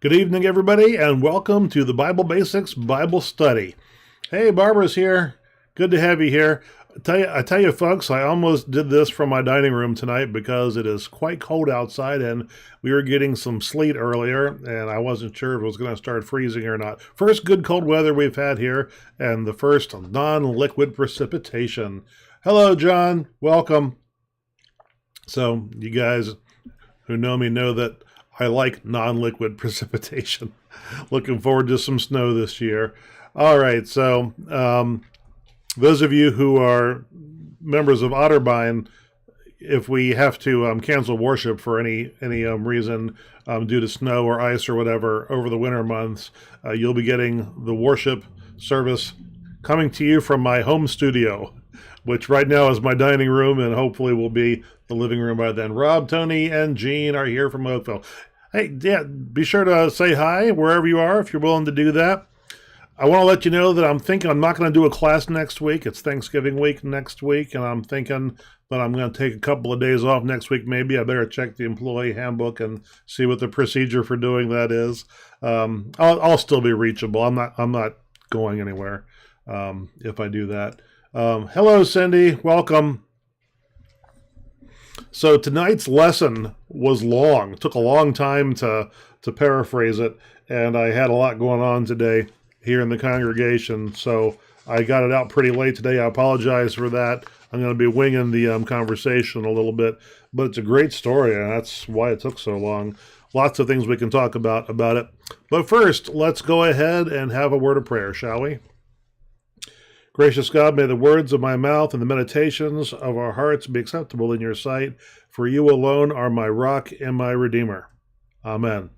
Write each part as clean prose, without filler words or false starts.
Good evening, everybody, and welcome to the Bible Basics Bible Study. Hey, Barbara's here. Good to have you here. I tell you, folks, I almost did this from my dining room tonight because it is quite cold outside, and we were getting some sleet earlier, and I wasn't sure if it was going to start freezing or not. First good cold weather we've had here, and the first non-liquid precipitation. Hello, John. Welcome. So, you guys who know me know that I like non-liquid precipitation. Looking forward to some snow this year. All right, so those of you who are members of Otterbein, if we have to cancel worship for any reason due to snow or ice or whatever over the winter months, you'll be getting the worship service coming to you from my home studio, which right now is my dining room and hopefully will be the living room by then. Rob, Tony, and Gene are here from Oakville. Hey, yeah, be sure to say hi wherever you are if you're willing to do that. I want to let you know that I'm thinking I'm not going to do a class next week. It's Thanksgiving week next week, and I'm thinking that I'm going to take a couple of days off next week. Maybe I better check the employee handbook and see what the procedure for doing that is. I'll still be reachable. I'm not going anywhere if I do that. Hello, Cindy. Welcome. So tonight's lesson was long. It took a long time to paraphrase it, and I had a lot going on today here in the congregation, so I got it out pretty late today. I apologize for that. I'm going to be winging the conversation a little bit, but it's a great story, and that's why it took so long. Lots of things we can talk about it. But first, let's go ahead and have a word of prayer, shall we? Gracious God, may the words of my mouth and the meditations of our hearts be acceptable in your sight, for you alone are my rock and my redeemer. Amen.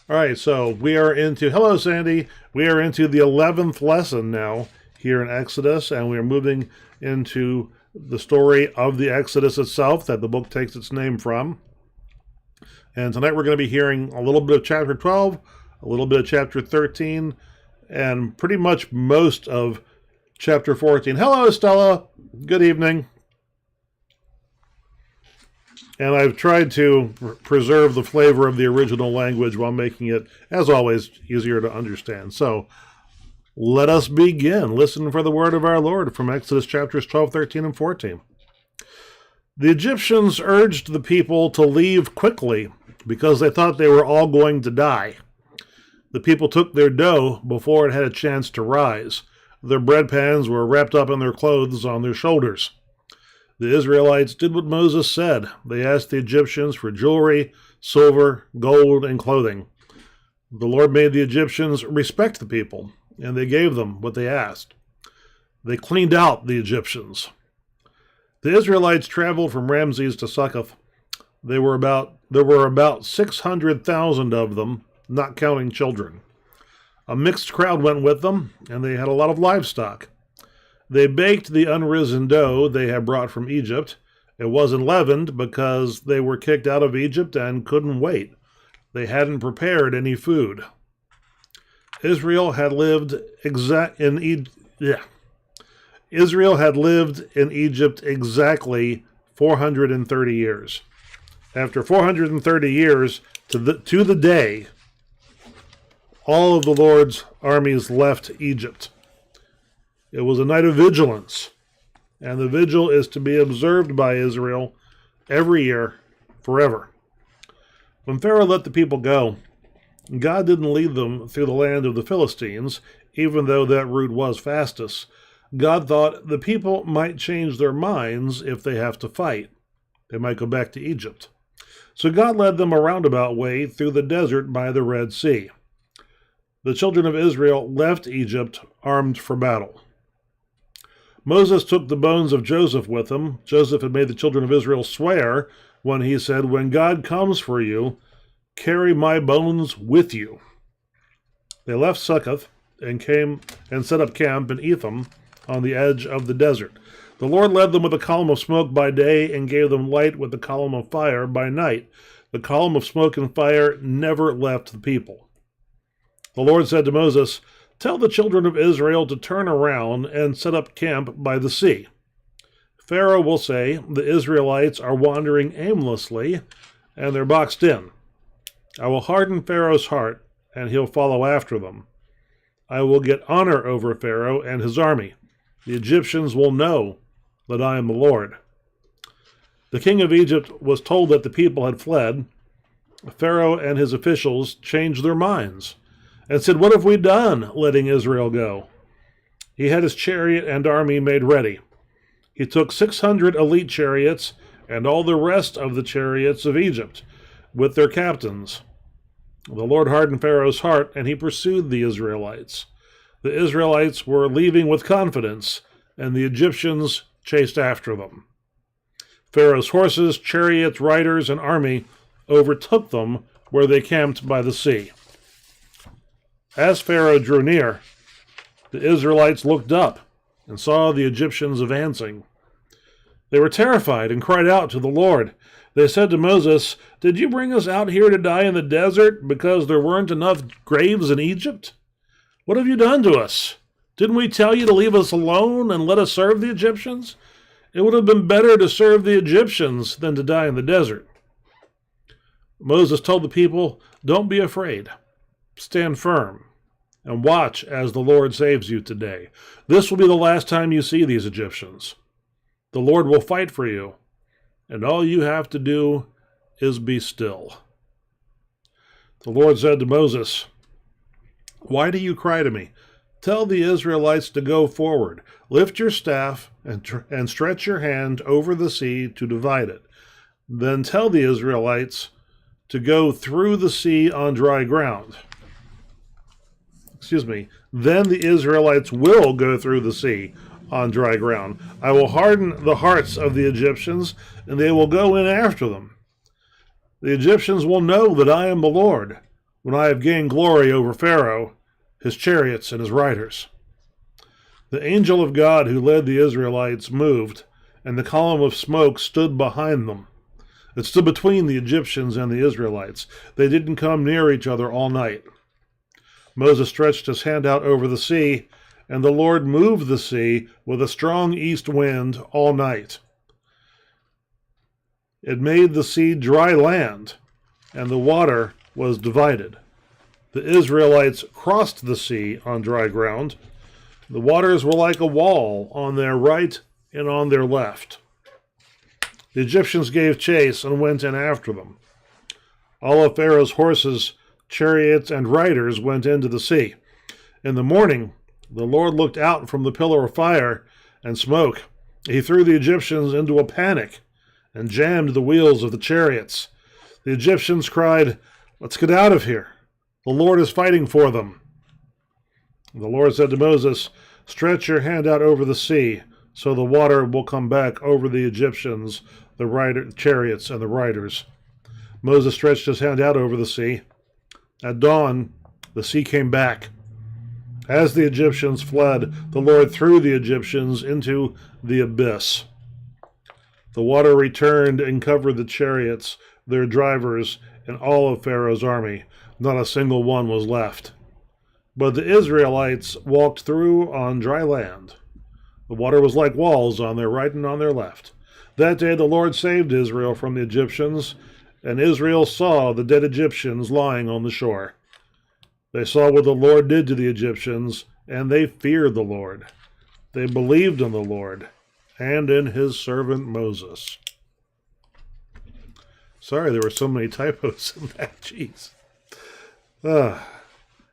All right, so hello, Sandy. We are into the 11th lesson now here in Exodus, and we are moving into the story of the Exodus itself that the book takes its name from. And tonight we're going to be hearing a little bit of chapter 12, a little bit of chapter 13, and pretty much most of chapter 14. Hello, Stella. Good evening. And I've tried to preserve the flavor of the original language while making it, as always, easier to understand. So let us begin. Listen for the word of our Lord from Exodus chapters 12, 13, and 14. The Egyptians urged the people to leave quickly because they thought they were all going to die. The people took their dough before it had a chance to rise. Their bread pans were wrapped up in their clothes on their shoulders. The Israelites did what Moses said. They asked the Egyptians for jewelry, silver, gold, and clothing. The Lord made the Egyptians respect the people, and they gave them what they asked. They cleaned out the Egyptians. The Israelites traveled from Ramses to Succoth. There were about 600,000 of them, not counting children. A mixed crowd went with them, and they had a lot of livestock. They baked the unrisen dough they had brought from Egypt. It wasn't leavened because they were kicked out of Egypt and couldn't wait. They hadn't prepared any food. Israel had lived in Egypt exactly 430 years. After 430 years, to the day, all of the Lord's armies left Egypt. It was a night of vigilance, and the vigil is to be observed by Israel every year, forever. When Pharaoh let the people go, God didn't lead them through the land of the Philistines, even though that route was fastest. God thought the people might change their minds if they have to fight. They might go back to Egypt. So God led them a roundabout way through the desert by the Red Sea. The children of Israel left Egypt armed for battle. Moses took the bones of Joseph with him. Joseph had made the children of Israel swear when he said, "When God comes for you, carry my bones with you." They left Succoth and came and set up camp in Etham on the edge of the desert. The Lord led them with a column of smoke by day and gave them light with a column of fire by night. The column of smoke and fire never left the people. The Lord said to Moses, "Tell the children of Israel to turn around and set up camp by the sea. Pharaoh will say, the Israelites are wandering aimlessly, and they're boxed in. I will harden Pharaoh's heart, and he'll follow after them. I will get honor over Pharaoh and his army. The Egyptians will know that I am the Lord." The king of Egypt was told that the people had fled. Pharaoh and his officials changed their minds and said, "What have we done, letting Israel go?" He had his chariot and army made ready. He took 600 elite chariots and all the rest of the chariots of Egypt with their captains. The Lord hardened Pharaoh's heart, and he pursued the Israelites. The Israelites were leaving with confidence, and the Egyptians chased after them. Pharaoh's horses, chariots, riders, and army overtook them where they camped by the sea. As Pharaoh drew near, the Israelites looked up and saw the Egyptians advancing. They were terrified and cried out to the Lord. They said to Moses, "Did you bring us out here to die in the desert because there weren't enough graves in Egypt? What have you done to us? Didn't we tell you to leave us alone and let us serve the Egyptians? It would have been better to serve the Egyptians than to die in the desert." Moses told the people, "Don't be afraid. Stand firm and watch as the Lord saves you today. This will be the last time you see these Egyptians. The Lord will fight for you, and all you have to do is be still." The Lord said to Moses, "Why do you cry to me? Tell the Israelites to go forward. Lift your staff and stretch your hand over the sea to divide it. Then tell the Israelites to go through the sea on dry ground." Then the Israelites will go through the sea on dry ground. I will harden the hearts of the Egyptians, and they will go in after them. The Egyptians will know that I am the Lord, when I have gained glory over Pharaoh, his chariots, and his riders. The angel of God who led the Israelites moved, and the column of smoke stood behind them. It stood between the Egyptians and the Israelites. They didn't come near each other all night. Moses stretched his hand out over the sea, and the Lord moved the sea with a strong east wind all night. It made the sea dry land, and the water was divided. The Israelites crossed the sea on dry ground. The waters were like a wall on their right and on their left. The Egyptians gave chase and went in after them. All of Pharaoh's horses, chariots, and riders went into the sea. In the morning, the Lord looked out from the pillar of fire and smoke. He threw the Egyptians into a panic and jammed the wheels of the chariots. The Egyptians cried, "Let's get out of here. The Lord is fighting for them." The Lord said to Moses, "Stretch your hand out over the sea, so the water will come back over the Egyptians, the chariots, and the riders." Moses stretched his hand out over the sea. At dawn, the sea came back. As the Egyptians fled, the Lord threw the Egyptians into the abyss. The water returned and covered the chariots, their drivers, and all of Pharaoh's army. Not a single one was left. But the Israelites walked through on dry land. The water was like walls on their right and on their left. That day the Lord saved Israel from the Egyptians, and Israel saw the dead Egyptians lying on the shore. They saw what the Lord did to the Egyptians, and they feared the Lord. They believed in the Lord and in his servant Moses. Sorry, there were so many typos in that. Jeez.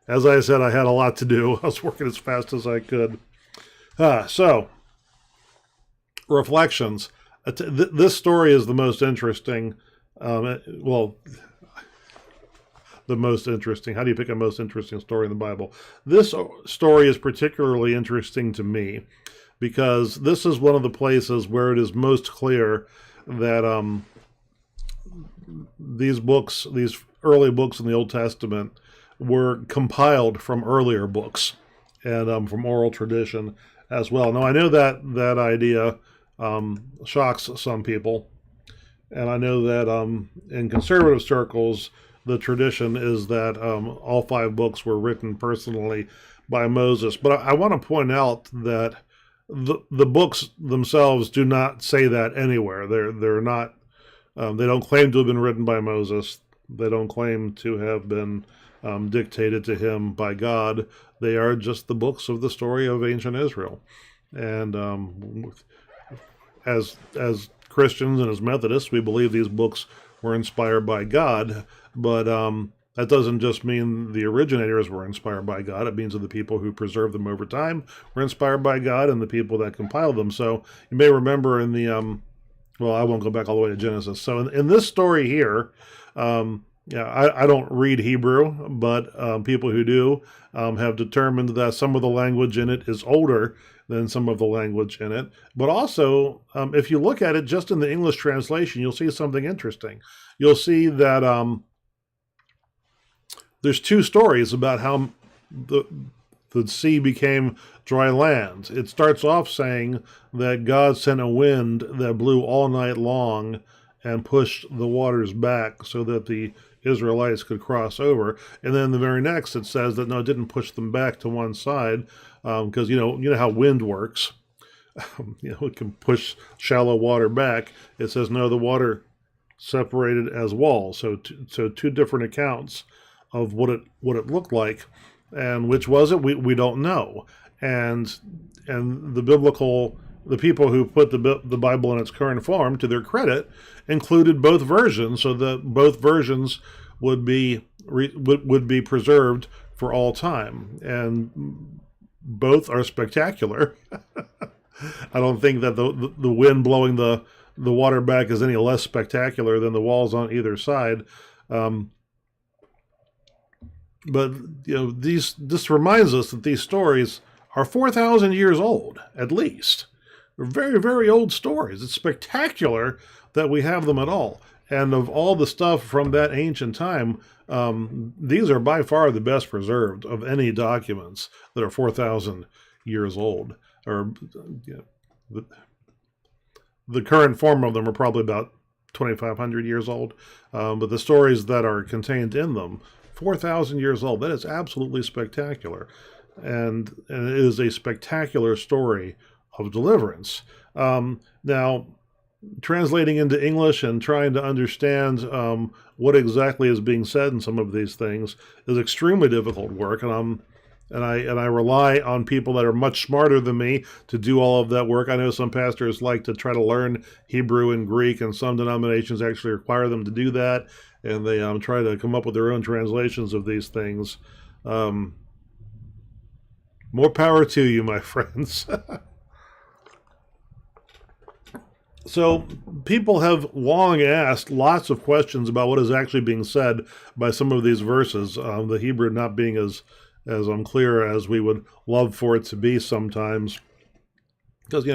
As I said, I had a lot to do. I was working as fast as I could. So, reflections. This story is the most interesting. The most interesting. How do you pick a most interesting story in the Bible? This story is particularly interesting to me because this is one of the places where it is most clear that these early books in the Old Testament were compiled from earlier books and from oral tradition as well. Now, I know that idea shocks some people, and I know that in conservative circles, the tradition is that all 5 books were written personally by Moses. But I want to point out that the books themselves do not say that anywhere. They're not. They don't claim to have been written by Moses. They don't claim to have been dictated to him by God. They are just the books of the story of ancient Israel. And as Christians and as Methodists, we believe these books were inspired by God, but that doesn't just mean the originators were inspired by God. It means that the people who preserved them over time were inspired by God, and the people that compiled them. So you may remember in the well, I won't go back all the way to Genesis. So in this story here, yeah, I don't read Hebrew, but people who do have determined that some of the language in it is older than some of the language in it. But also, if you look at it just in the English translation, you'll see something interesting. You'll see that there's two stories about how the sea became dry land. It starts off saying that God sent a wind that blew all night long and pushed the waters back so that the Israelites could cross over. And then the very next it says that no, it didn't push them back to one side because you know how wind works. It can push shallow water back. It says no, the water separated as walls. So two different accounts of what it looked like, and which was it? We don't know. And the people who put the Bible in its current form, to their credit, included both versions, so that both versions would be preserved for all time, and both are spectacular. I don't think that the wind blowing the water back is any less spectacular than the walls on either side. But this reminds us that these stories are 4,000 years old, at least. They're very, very old stories. It's spectacular that we have them at all. And of all the stuff from that ancient time, these are by far the best preserved of any documents that are 4,000 years old. Or the current form of them are probably about 2,500 years old. But the stories that are contained in them, 4,000 years old. That is absolutely spectacular. And it is a spectacular story of deliverance. Now, translating into English and trying to understand what exactly is being said in some of these things is extremely difficult work, and I rely on people that are much smarter than me to do all of that work. I know some pastors like to try to learn Hebrew and Greek, and some denominations actually require them to do that, and they try to come up with their own translations of these things. More power to you, my friends. So people have long asked lots of questions about what is actually being said by some of these verses, the Hebrew not being as unclear as we would love for it to be sometimes. Because,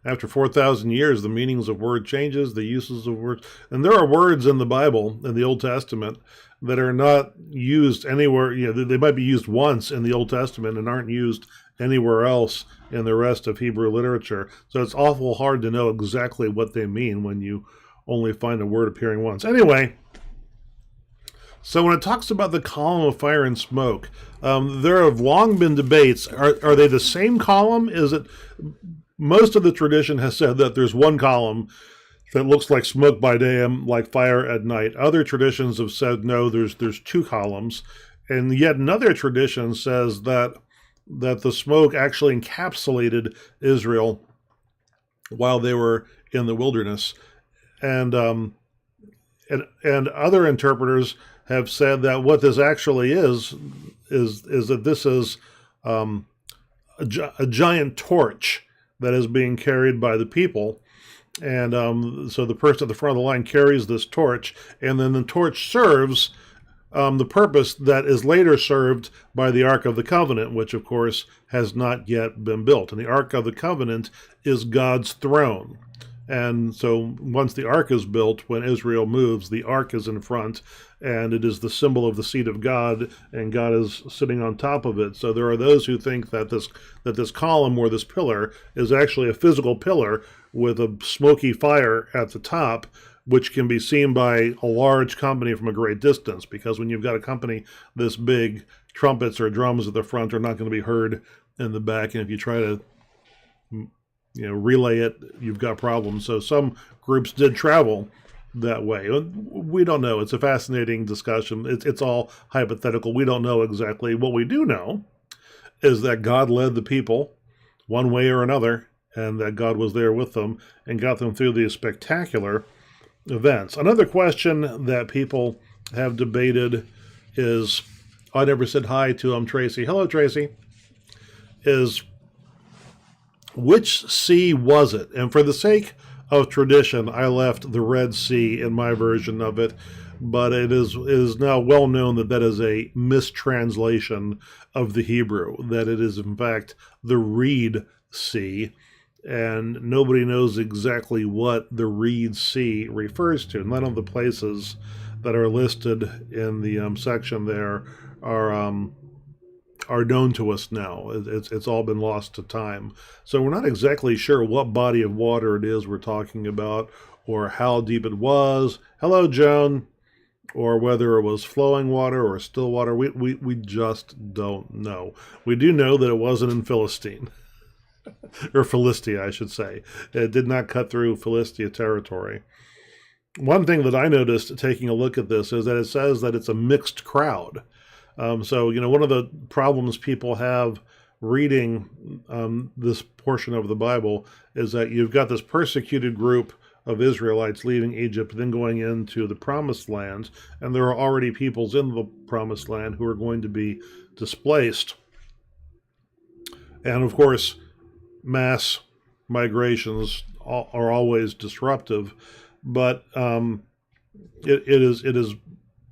after 4,000 years, the meanings of word changes, the uses of words. And there are words in the Bible, in the Old Testament, that are not used anywhere. They might be used once in the Old Testament and aren't used anywhere else in the rest of Hebrew literature. So it's awful hard to know exactly what they mean when you only find a word appearing once. Anyway, so when it talks about the column of fire and smoke, there have long been debates. Are they the same column? Is it... Most of the tradition has said that there's one column that looks like smoke by day and like fire at night. Other traditions have said, no, there's two columns. And yet another tradition says that the smoke actually encapsulated Israel while they were in the wilderness. And other interpreters have said that what this actually is that this is a giant torch that is being carried by the people. And so the person at the front of the line carries this torch, and then the torch serves the purpose that is later served by the Ark of the Covenant, which, of course, has not yet been built. And the Ark of the Covenant is God's throne. And so once the Ark is built, when Israel moves, the Ark is in front, and it is the symbol of the seat of God, and God is sitting on top of it. So there are those who think that this column or this pillar is actually a physical pillar with a smoky fire at the top, which can be seen by a large company from a great distance, because when you've got a company this big, trumpets or drums at the front are not going to be heard in the back, and if you try to relay it, you've got problems. So some groups did travel that way? We don't know. It's a fascinating discussion. It's all hypothetical. We don't know exactly. What we do know is that God led the people one way or another, and that God was there with them and got them through these spectacular events. Another question that people have debated is, I never said hi to Tracy. Hello, Tracy. Is, which sea was it? And for the sake of tradition, I left the Red Sea in my version of it, but it is now well known that that is a mistranslation of the Hebrew, that it is in fact the Reed Sea, and nobody knows exactly what the Reed Sea refers to. None of the places that are listed in the section there are known to us now. It's all been lost to time. So we're not exactly sure what body of water it is we're talking about, or how deep it was. Hello, Joan. Or whether it was flowing water or still water. We just don't know. We do know that it wasn't in Philistine. Or Philistia, I should say. It did not cut through Philistia territory. One thing that I noticed taking a look at this is that it says that it's a mixed crowd. So, one of the problems people have reading this portion of the Bible is that you've got this persecuted group of Israelites leaving Egypt, then going into the Promised Land, and there are already peoples in the Promised Land who are going to be displaced. And of course, mass migrations are always disruptive, but it is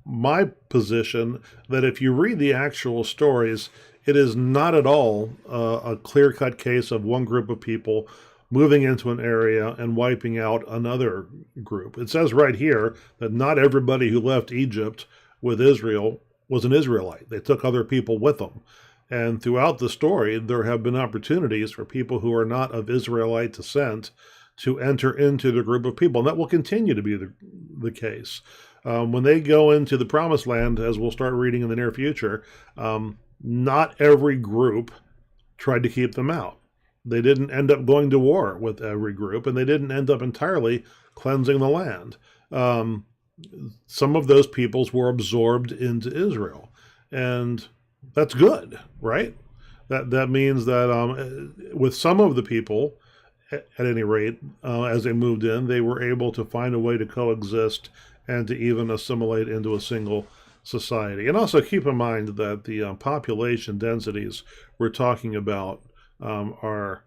my position that if you read the actual stories, it is not at all a clear-cut case of one group of people moving into an area and wiping out another group. It says right here that not everybody who left Egypt with Israel was an Israelite. They took other people with them. And throughout the story, there have been opportunities for people who are not of Israelite descent to enter into the group of people. And that will continue to be the case. When they go into the Promised Land, as we'll start reading in the near future, not every group tried to keep them out. They didn't end up going to war with every group, and they didn't end up entirely cleansing the land. Some of those peoples were absorbed into Israel, and that's good, right? That means that with some of the people, at any rate, as they moved in, they were able to find a way to coexist and to even assimilate into a single society. And also keep in mind that the population densities we're talking about are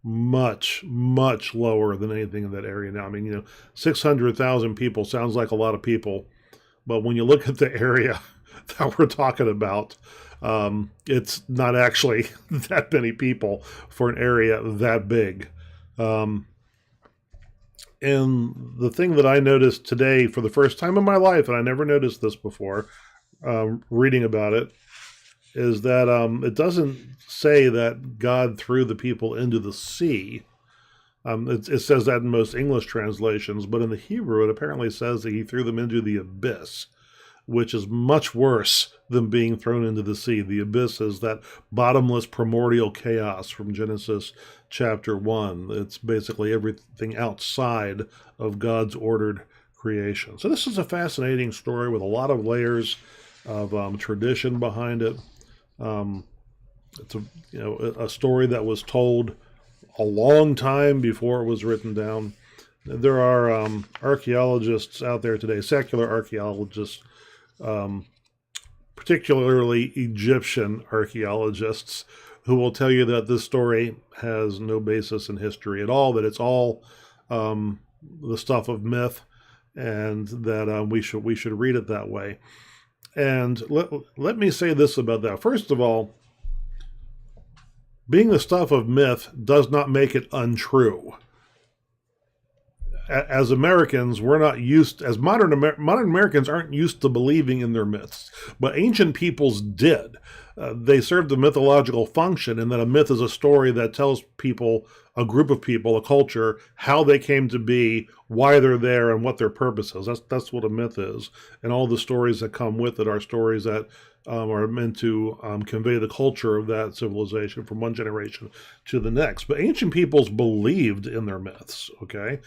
much, much lower than anything in that area now. I mean, 600,000 people sounds like a lot of people, but when you look at the area that we're talking about, it's not actually that many people for an area that big. And the thing that I noticed today for the first time in my life, and I never noticed this before, reading about it, is that it doesn't say that God threw the people into the sea. It says that in most English translations, but in the Hebrew it apparently says that he threw them into the abyss, which is much worse than being thrown into the sea. The abyss is that bottomless primordial chaos from Genesis chapter 1. It's basically everything outside of God's ordered creation. So this is a fascinating story with a lot of layers of tradition behind it. It's a story that was told a long time before it was written down. There are archaeologists out there today, secular archaeologists, particularly Egyptian archaeologists, who will tell you that this story has no basis in history at all, that it's all the stuff of myth, and that we should read it that way. And let me say this about that. First of all, being the stuff of myth does not make it untrue. As Americans, we're not used, as modern Americans aren't used to believing in their myths, but ancient peoples did. They served a mythological function, in that a myth is a story that tells people, a group of people, a culture, how they came to be, why they're there, and what their purpose is. That's what a myth is. And all the stories that come with it are stories that are meant to convey the culture of that civilization from one generation to the next. But ancient peoples believed in their myths, okay?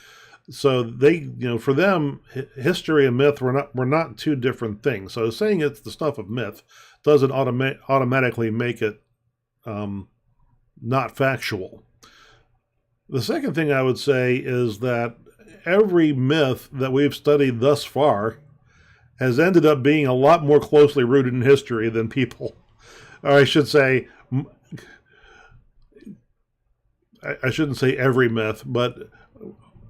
So they, for them, history and myth were not two different things. So saying it's the stuff of myth doesn't automatically make it not factual. The second thing I would say is that every myth that we've studied thus far has ended up being a lot more closely rooted in history than people, or I should say, I shouldn't say every myth, but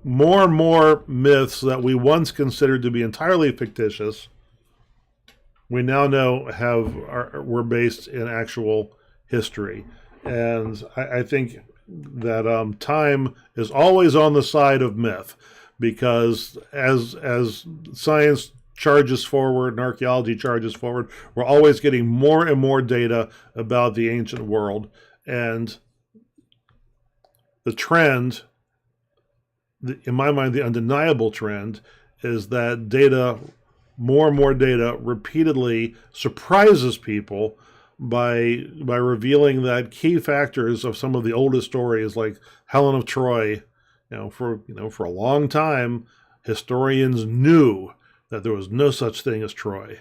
more and more myths that we once considered to be entirely fictitious, we now know were based in actual history. And I think that time is always on the side of myth, because as science charges forward and archaeology charges forward, we're always getting more and more data about the ancient world. And the trend, in my mind, the undeniable trend, is that data, more and more data, repeatedly surprises people by revealing that key factors of some of the oldest stories, like Helen of Troy. For a long time, historians knew that there was no such thing as Troy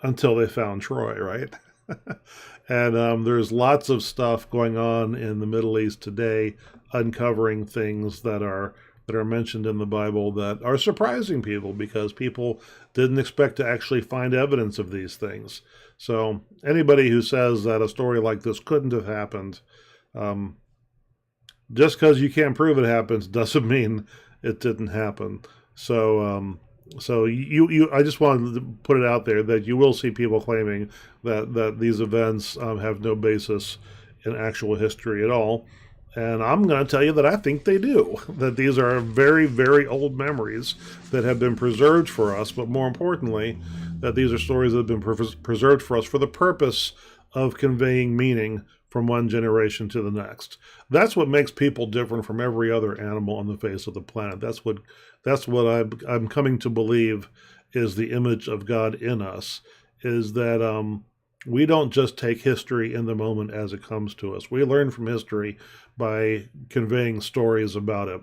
until they found Troy, right? And there's lots of stuff going on in the Middle East today, uncovering things that are mentioned in the Bible that are surprising people, because people didn't expect to actually find evidence of these things. So anybody who says that a story like this couldn't have happened, just because you can't prove it happens doesn't mean it didn't happen. So I just wanted to put it out there that you will see people claiming that these events have no basis in actual history at all. And I'm going to tell you that I think they do, that these are very, very old memories that have been preserved for us, but more importantly, that these are stories that have been preserved for us for the purpose of conveying meaning from one generation to the next. That's what makes people different from every other animal on the face of the planet. That's what I'm coming to believe is the image of God in us, is that we don't just take history in the moment as it comes to us. We learn from history by conveying stories about it.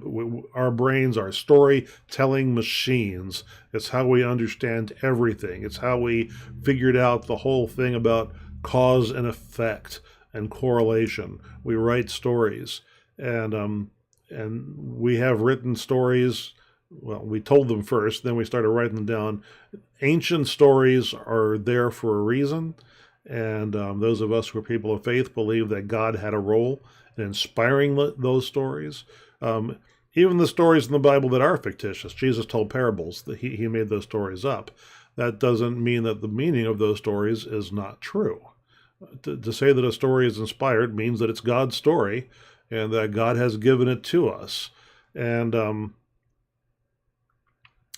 Our brains are storytelling machines. It's how we understand everything. It's how we figured out the whole thing about cause and effect and correlation. We write stories, and we have written stories. Well, we told them first, then we started writing them down. Ancient stories are there for a reason, and those of us who are people of faith believe that God had a role in inspiring those stories. Even the stories in the Bible that are fictitious, Jesus told parables, that he made those stories up. That doesn't mean that the meaning of those stories is not true. To say that a story is inspired means that it's God's story and that God has given it to us. And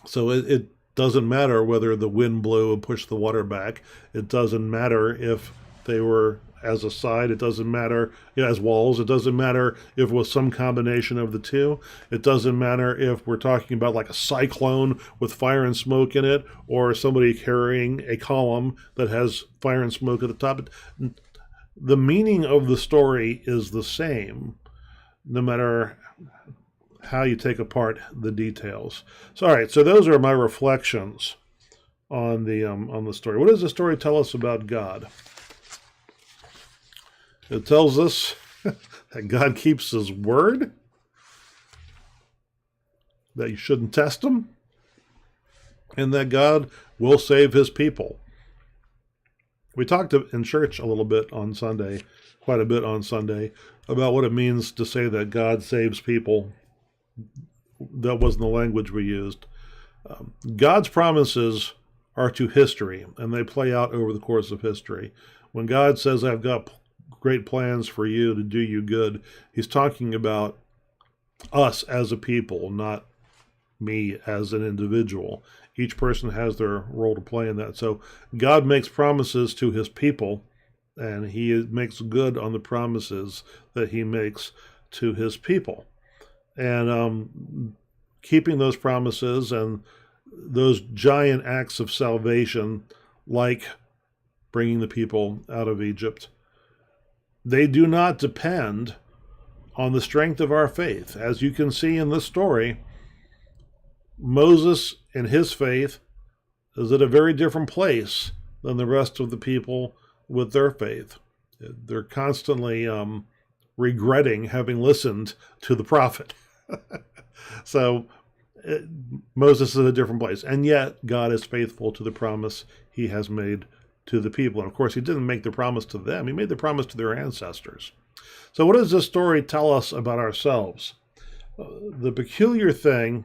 so it doesn't matter whether the wind blew and pushed the water back. It doesn't matter if they were as a side. It doesn't matter as walls. It doesn't matter if it was some combination of the two. It doesn't matter if we're talking about like a cyclone with fire and smoke in it, or somebody carrying a column that has fire and smoke at the top. The meaning of the story is the same, no matter how you take apart the details. So, all right, so those are my reflections on the story. What does the story tell us about God? It tells us that God keeps his word, that you shouldn't test him, and that God will save his people. We talked in church a little bit on Sunday, quite a bit on Sunday, about what it means to say that God saves people. That wasn't the language we used. God's promises are to history, and they play out over the course of history. When God says, I've got great plans for you to do you good, he's talking about us as a people, not me as an individual. Each person has their role to play in that. So God makes promises to his people, and he makes good on the promises that he makes to his people. And keeping those promises and those giant acts of salvation, like bringing the people out of Egypt, they do not depend on the strength of our faith. As you can see in this story, Moses and his faith is at a very different place than the rest of the people with their faith. They're constantly regretting having listened to the prophet. So Moses is at a different place. And yet God is faithful to the promise he has made to the people. And of course, he didn't make the promise to them. He made the promise to their ancestors. So what does this story tell us about ourselves? The peculiar thing,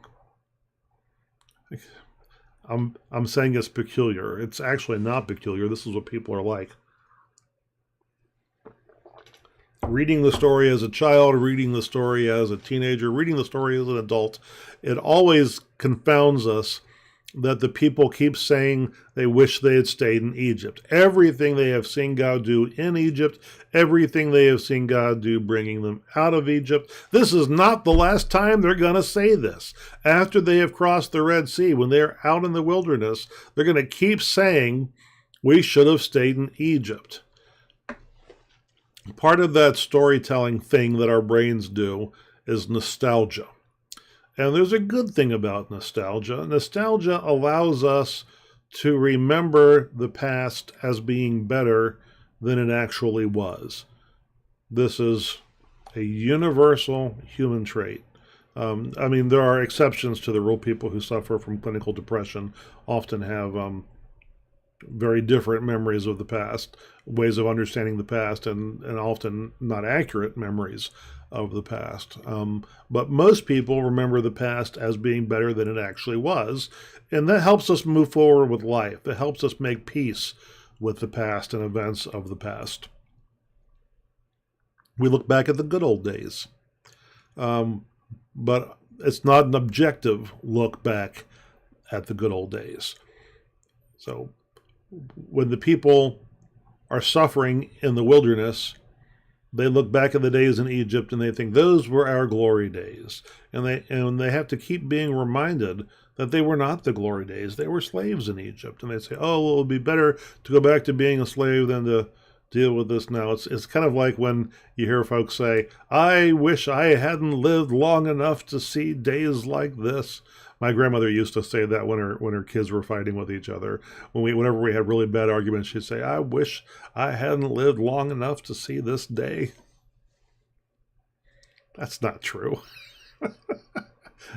I'm saying it's peculiar. It's actually not peculiar. This is what people are like. Reading the story as a child, reading the story as a teenager, reading the story as an adult, it always confounds us that the people keep saying they wish they had stayed in Egypt. Everything they have seen God do in Egypt, everything they have seen God do bringing them out of Egypt. This is not the last time they're going to say this. After they have crossed the Red Sea, when they're out in the wilderness, they're going to keep saying, we should have stayed in Egypt. Part of that storytelling thing that our brains do is nostalgia. And there's a good thing about nostalgia. Nostalgia allows us to remember the past as being better than it actually was. This is a universal human trait. There are exceptions to the rule. People who suffer from clinical depression often have very different memories of the past, ways of understanding the past, and often not accurate memories of the past. But most people remember the past as being better than it actually was, and that helps us move forward with life. It helps us make peace with the past and events of the past. We look back at the good old days, but it's not an objective look back at the good old days. So when the people are suffering in the wilderness, they look back at the days in Egypt and they think those were our glory days. And they have to keep being reminded that they were not the glory days. They were slaves in Egypt. And they say, oh, well, it would be better to go back to being a slave than to deal with this now. It's kind of like when you hear folks say, I wish I hadn't lived long enough to see days like this. My grandmother used to say that when her kids were fighting with each other. Whenever we had really bad arguments, she'd say, I wish I hadn't lived long enough to see this day. That's not true.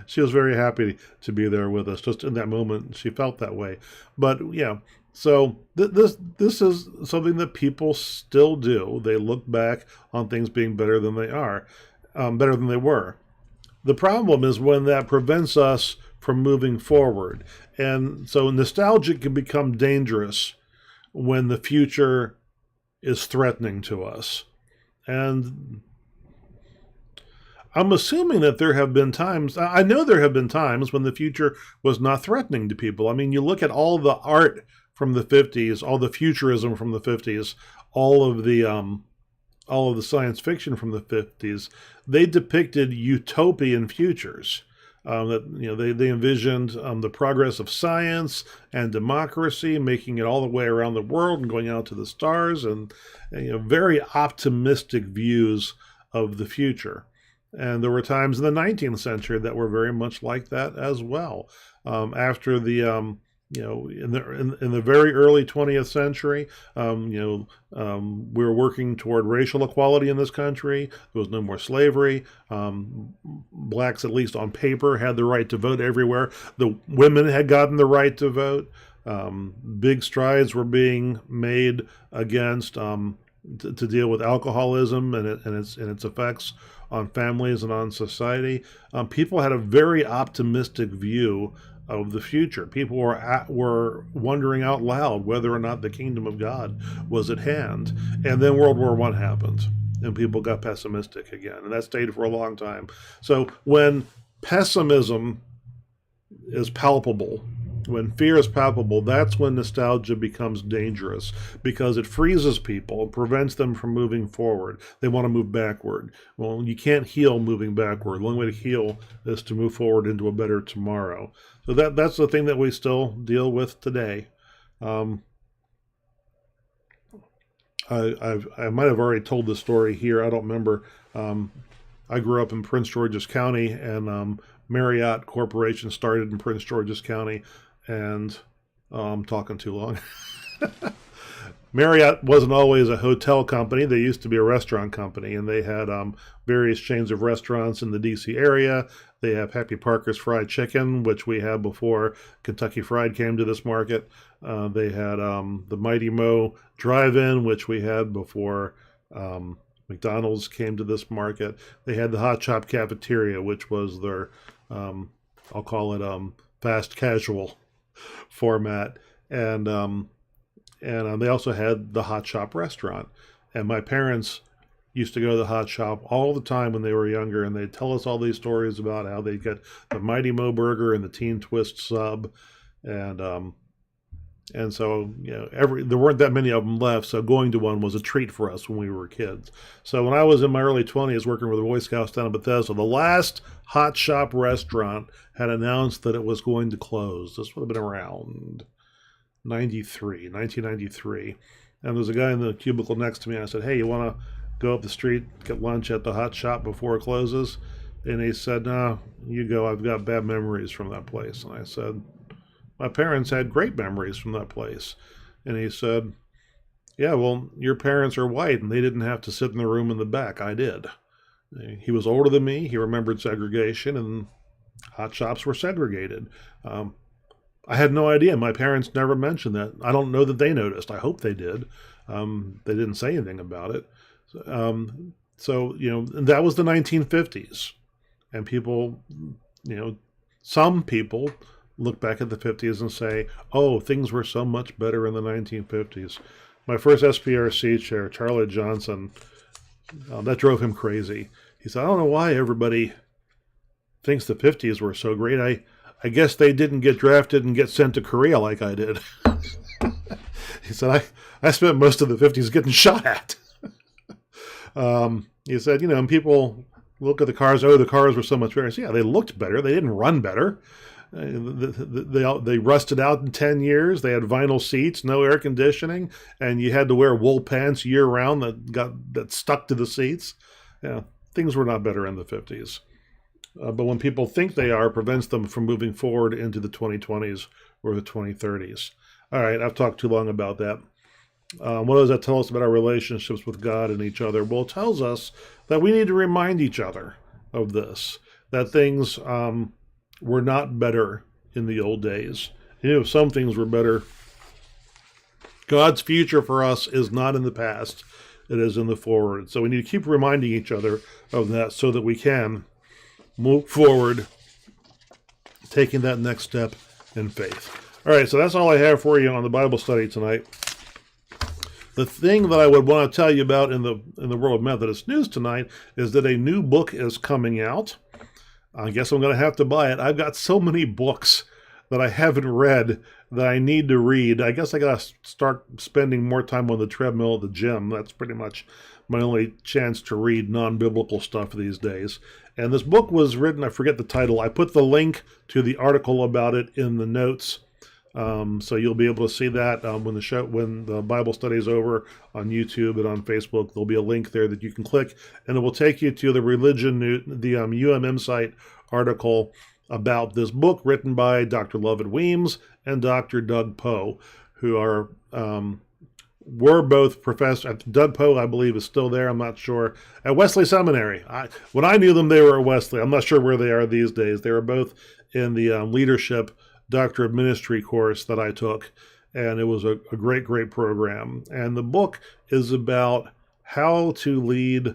She was very happy to be there with us. Just in that moment, she felt that way. But yeah, so this is something that people still do. They look back on things being better than they are, better than they were. The problem is when that prevents us from moving forward. And so nostalgia can become dangerous when the future is threatening to us. And I'm assuming that there have been times, I know there have been times when the future was not threatening to people. I mean, you look at all the art from the 50s, all the futurism from the 50s, all of the science fiction from the 50s, they depicted utopian futures. They envisioned the progress of science and democracy, making it all the way around the world and going out to the stars, and very optimistic views of the future. And there were times in the 19th century that were very much like that as well. After the in the very early 20th century, we were working toward racial equality in this country. There was no more slavery. Blacks, at least on paper, had the right to vote everywhere. The women had gotten the right to vote. Big strides were being made against to deal with alcoholism and its effects on families and on society. People had a very optimistic view of the future. People were wondering out loud whether or not the kingdom of God was at hand. And then World War I happened, and people got pessimistic again, and that stayed for a long time. So when pessimism is palpable, when fear is palpable, that's when nostalgia becomes dangerous, because it freezes people and prevents them from moving forward. They want to move backward. Well, you can't heal moving backward. The only way to heal is to move forward into a better tomorrow. So that's the thing that we still deal with today. I might have already told this story here. I don't remember. I grew up in Prince George's County, and Marriott Corporation started in Prince George's County, and I'm talking too long. Marriott wasn't always a hotel company. They used to be a restaurant company, and they had various chains of restaurants in the D.C. area. They have Happy Parker's Fried Chicken, which we had before Kentucky Fried came to this market. They had the Mighty Mo Drive-In, which we had before McDonald's came to this market. They had the Hot Shop Cafeteria, which was their, I'll call it fast casual format. And they also had the Hot Shop restaurant. And my parents used to go to the Hot Shop all the time when they were younger, and they'd tell us all these stories about how they'd get the Mighty Mo burger and the Teen Twist sub. And so, there weren't that many of them left, so going to one was a treat for us when we were kids. So when I was in my early 20s working with the Boy Scouts down in Bethesda, the last Hot Shop restaurant had announced that it was going to close. This would have been around 1993. And there's a guy in the cubicle next to me. I said, hey, you want to go up the street, get lunch at the Hot Shop before it closes? And he said, no, you go. I've got bad memories from that place. And I said, my parents had great memories from that place. And he said, yeah, well, your parents are white and they didn't have to sit in the room in the back. I did. He was older than me. He remembered segregation, and hot shops were segregated. I had no idea. My parents never mentioned that. I don't know that they noticed. I hope they did. They didn't say anything about it. So that was the 1950s. And people, some people look back at the 50s and say, oh, things were so much better in the 1950s. My first SPRC chair, Charlie Johnson, that drove him crazy. He said, I don't know why everybody thinks the 50s were so great. I guess they didn't get drafted and get sent to Korea like I did. He said, I spent most of the 50s getting shot at. He said, and people look at the cars, oh, the cars were so much better. I said, yeah, they looked better. They didn't run better. They rusted out in 10 years. They had vinyl seats, no air conditioning, and you had to wear wool pants year round that stuck to the seats. Things were not better in the 50s. But when people think they are, it prevents them from moving forward into the 2020s or the 2030s. All right, I've talked too long about that. What does that tell us about our relationships with God and each other? Well, it tells us that we need to remind each other of this, that things were not better in the old days. Some things were better. God's future for us is not in the past. It is in the forward. So we need to keep reminding each other of that so that we can move forward, taking that next step in faith. All right, so that's all I have for you on the Bible study tonight. The thing that I would want to tell you about in the world of Methodist news tonight is that a new book is coming out. I guess I'm going to have to buy it. I've got so many books that I haven't read that I need to read. I guess I got to start spending more time on the treadmill at the gym. That's pretty much my only chance to read non-biblical stuff these days. And this book was written, I forget the title. I put the link to the article about it in the notes. So you'll be able to see that when the Bible study is over on YouTube and on Facebook. There'll be a link there that you can click, and it will take you to the UMM site article about this book written by Dr. Lovett Weems and Dr. Doug Poe, who were both professors. Doug Poe, I believe, is still there. I'm not sure. At Wesley Seminary. When I knew them, they were at Wesley. I'm not sure where they are these days. They were both in the leadership Doctor of Ministry course that I took, and it was a great, great program. And the book is about how to lead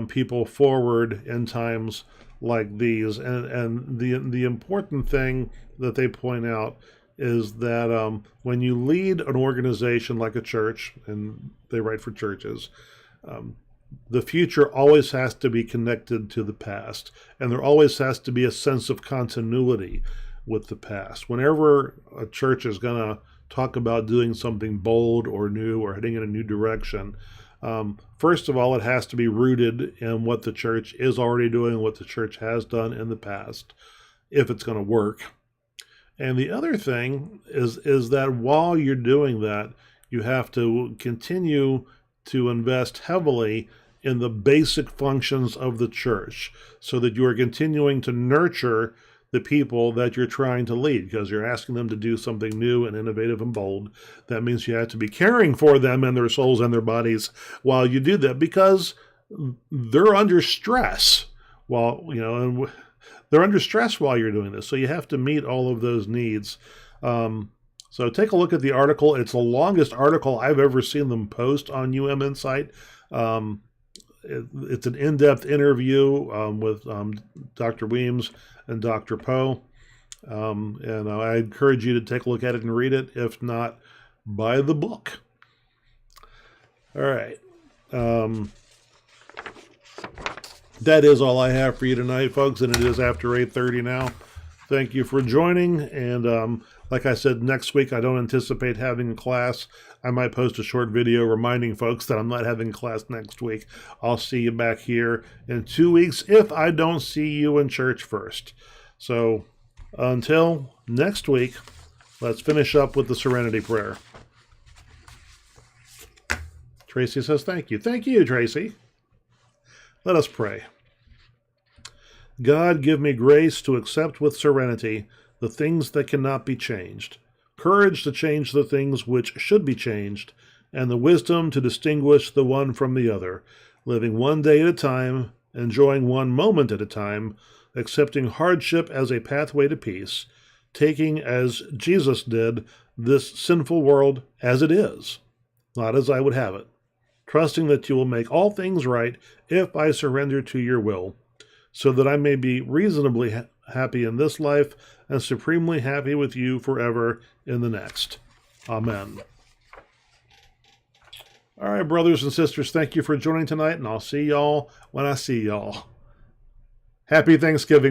people forward in times like these. And the important thing that they point out is that when you lead an organization like a church, and they write for churches, the future always has to be connected to the past, and there always has to be a sense of continuity with the past. Whenever a church is going to talk about doing something bold or new or heading in a new direction, first of all, it has to be rooted in what the church is already doing, what the church has done in the past, if it's going to work. And the other thing is that while you're doing that, you have to continue to invest heavily in the basic functions of the church so that you are continuing to nurture the people that you're trying to lead, because you're asking them to do something new and innovative and bold. That means you have to be caring for them and their souls and their bodies while you do that, because they're under stress they're under stress while you're doing this. So you have to meet all of those needs. So take a look at the article. It's the longest article I've ever seen them post on UM Insight. It's an in-depth interview with Dr. Weems and Dr. Poe. And I encourage you to take a look at it and read it. If not, buy the book. All right. That is all I have for you tonight, folks, and it is after 8:30 now. Thank you for joining, and like I said, next week I don't anticipate having a class. I might post a short video reminding folks that I'm not having class next week. I'll see you back here in 2 weeks if I don't see you in church first. So until next week, let's finish up with the Serenity Prayer. Tracy says thank you. Thank you, Tracy. Let us pray. God, give me grace to accept with serenity the things that cannot be changed, courage to change the things which should be changed, and the wisdom to distinguish the one from the other, living one day at a time, enjoying one moment at a time, accepting hardship as a pathway to peace, taking, as Jesus did, this sinful world as it is, not as I would have it, trusting that you will make all things right if I surrender to your will, so that I may be reasonably happy in this life and supremely happy with you forever in the next. Amen. All right, brothers and sisters, thank you for joining tonight, and I'll see y'all when I see y'all. Happy Thanksgiving.